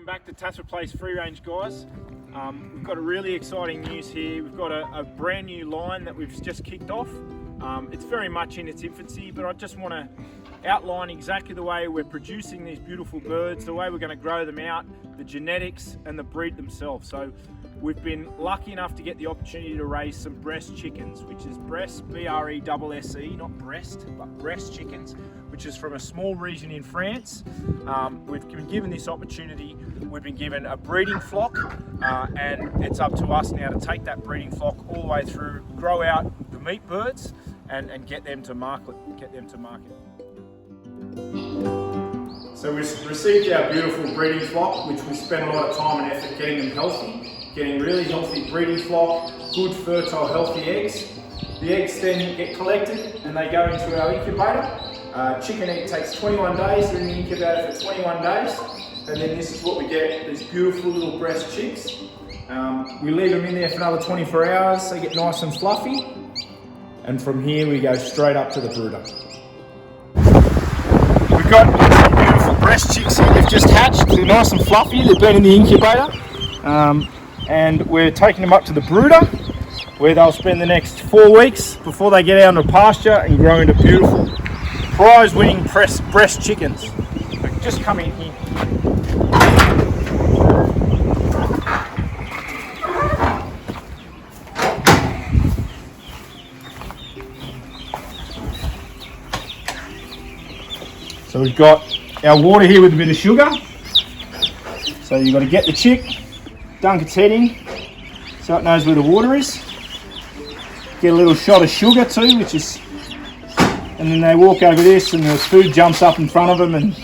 back to Tathra Place Free Range, guys. We've got a really exciting news here. We've got a brand new line that we've just kicked off. It's very much in its infancy, but I just want to outline exactly the way we're producing these beautiful birds, the way we're going to grow them out, the genetics and the breed themselves. So we've been lucky enough to get the opportunity to raise some Bresse chickens, which is Bresse, B-R-E-S-S-E, not breast, but Bresse chickens, which is from a small region in France. We've been given this opportunity. We've been given a breeding flock, and it's up to us now to take that breeding flock all the way through, grow out the meat birds, and get them to market. So we've received our beautiful breeding flock, which we spent a lot of time and effort getting them healthy, getting really healthy breeding flock, good fertile healthy eggs. The eggs then get collected and they go into our incubator. Chicken egg takes 21 days, they're in the incubator for 21 days, and then this is what we get, these beautiful little Bresse chicks. We leave them in there for another 24 hours, they get nice and fluffy, and from here we go straight up to the brooder. We've got some beautiful Bresse chicks here, they've just hatched, they're nice and fluffy, they've been in the incubator, and we're taking them up to the brooder, where they'll spend the next 4 weeks before they get out into pasture and grow into beautiful prize-winning Bresse chickens. So just come in here. So we've got our water here with a bit of sugar. So you've got to get the chick, dunk its head in, so it knows where the water is. Get a little shot of sugar too, and then they walk over this and the food jumps up in front of them, and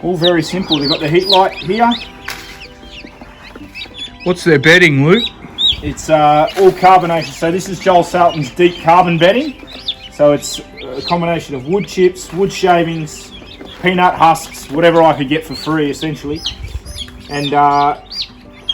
all very simple. They've got the heat light here. What's their bedding, Luke? It's all carbonation. So this is Joel Salton's deep carbon bedding. So it's a combination of wood chips, wood shavings, peanut husks, whatever I could get for free essentially. And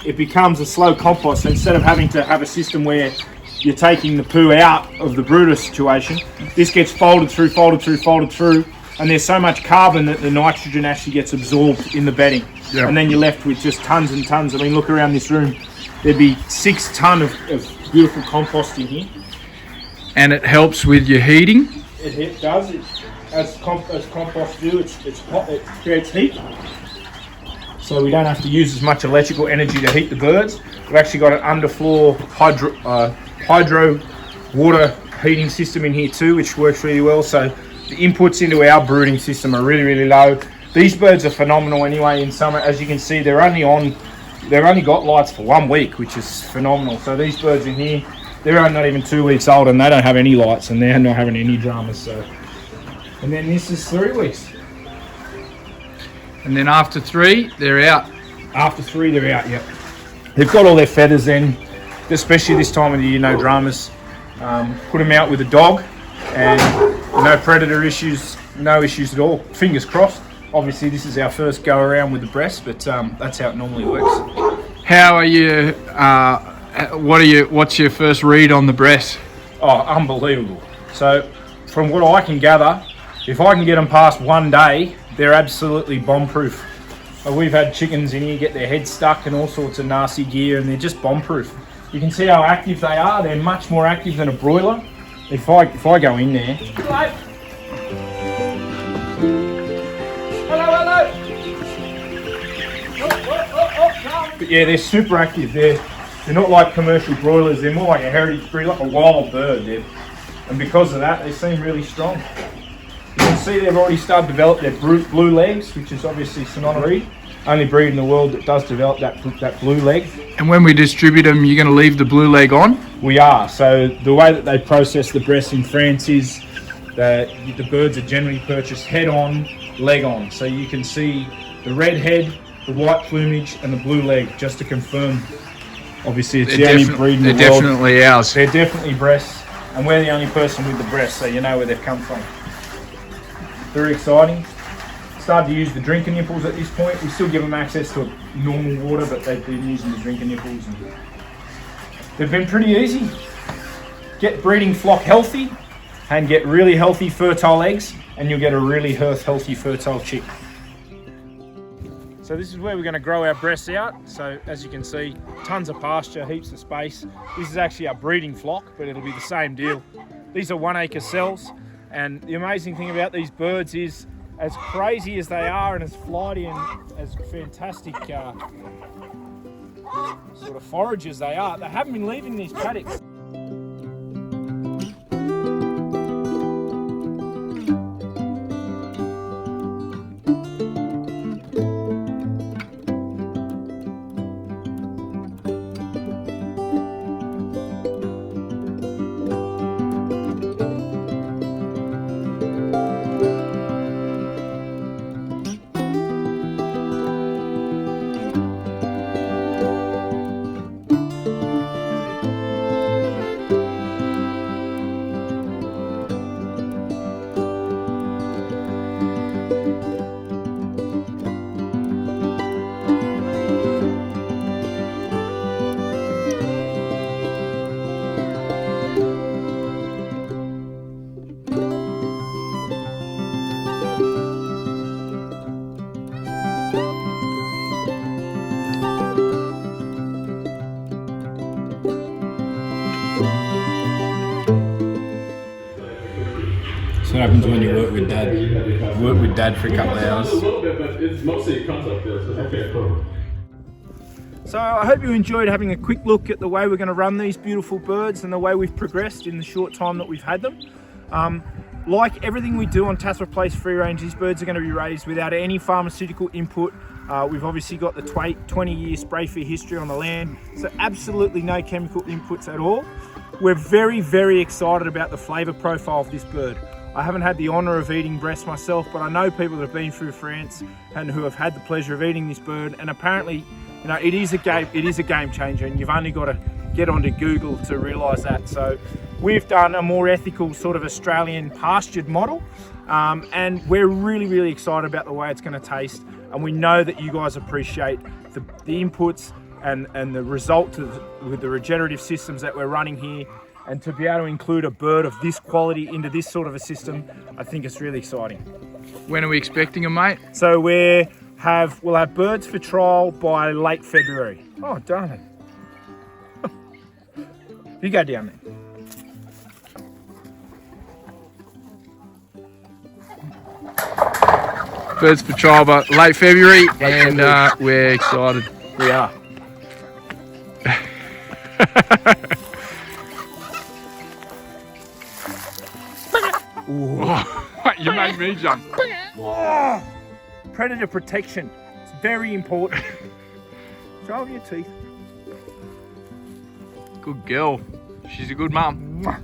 it becomes a slow compost. So instead of having to have a system where you're taking the poo out of the brooder situation, this gets folded through, and there's so much carbon that the nitrogen actually gets absorbed in the bedding. Yep. And then you're left with just tons and tons. I mean, look around this room, there'd be 6 tons of beautiful compost in here. And it helps with your heating? It does. As compost do, it's hot, it creates heat. So we don't have to use as much electrical energy to heat the birds. We've actually got an underfloor hydro water heating system in here too, which works really well. So the inputs into our brooding system are really, really low. These birds are phenomenal anyway in summer. As you can see, they've only got lights for 1 week, which is phenomenal. So these birds in here, they're not even 2 weeks old and they don't have any lights and they're not having any dramas. So, and then this is 3 weeks. And then after 3, they're out. After 3, they're out, yep. They've got all their feathers in, especially this time of the year, no dramas. Put them out with a dog and no predator issues, no issues at all. Fingers crossed. Obviously this is our first go around with the Bresse, but that's how it normally works. How are you, what's your first read on the Bresse? Oh, unbelievable. So from what I can gather, if I can get them past 1 day, they're absolutely bomb-proof. We've had chickens in here get their heads stuck and all sorts of nasty gear, and they're just bomb-proof. You can see how active they are. They're much more active than a broiler. If I go in there... Hello! Hello! But yeah, they're super active. They're not like commercial broilers. They're more like a heritage breed, like a wild bird. And because of that, they seem really strong. You can see they've already started to develop their blue legs, which is obviously synonymous. Only breed in the world that does develop that blue leg. And when we distribute them, you're going to leave the blue leg on? We are. So the way that they process the Bresse in France is that the birds are generally purchased head on, leg on. So you can see the red head, the white plumage, and the blue leg, just to confirm. Obviously, it's the only breed in the world. They're definitely ours. They're definitely Bresse, and we're the only person with the Bresse, so you know where they've come from. Very exciting. Started to use the drinker nipples at this point. We still give them access to normal water, but they've been using the drinker nipples. And they've been pretty easy. Get breeding flock healthy and get really healthy fertile eggs, and you'll get a really healthy fertile chick. So this is where we're going to grow our Bresse out. So as you can see, tons of pasture, heaps of space. This is actually our breeding flock, but it'll be the same deal. These are 1 acre cells, and the amazing thing about these birds is, as crazy as they are and as flighty and as fantastic sort of foragers they are, they haven't been leaving these paddocks. That's what happens when you work with Dad. Work with Dad for a couple of hours. A little bit, but it's mostly concept. Okay, cool. So I hope you enjoyed having a quick look at the way we're going to run these beautiful birds and the way we've progressed in the short time that we've had them. Like everything we do on Tathra Place Free Range, these birds are going to be raised without any pharmaceutical input. We've obviously got the 20-year spray-free history on the land, so absolutely no chemical inputs at all. We're very, very excited about the flavour profile of this bird. I haven't had the honour of eating Bresse myself, but I know people that have been through France and who have had the pleasure of eating this bird, and apparently, you know, it is a game changer, and you've only got to get onto Google to realise that. So we've done a more ethical sort of Australian pastured model, and we're really, really excited about the way it's going to taste, and we know that you guys appreciate the inputs and the result with the regenerative systems that we're running here. And to be able to include a bird of this quality into this sort of a system, I think it's really exciting. When are we expecting them, mate? So we'll have birds for trial by late February. Oh, darling. You go down there. Birds for trial by late February, and we're excited. We are. Oh, you made me jump. Oh, predator protection. It's very important. Show off your teeth. Good girl. She's a good mum. Mwah.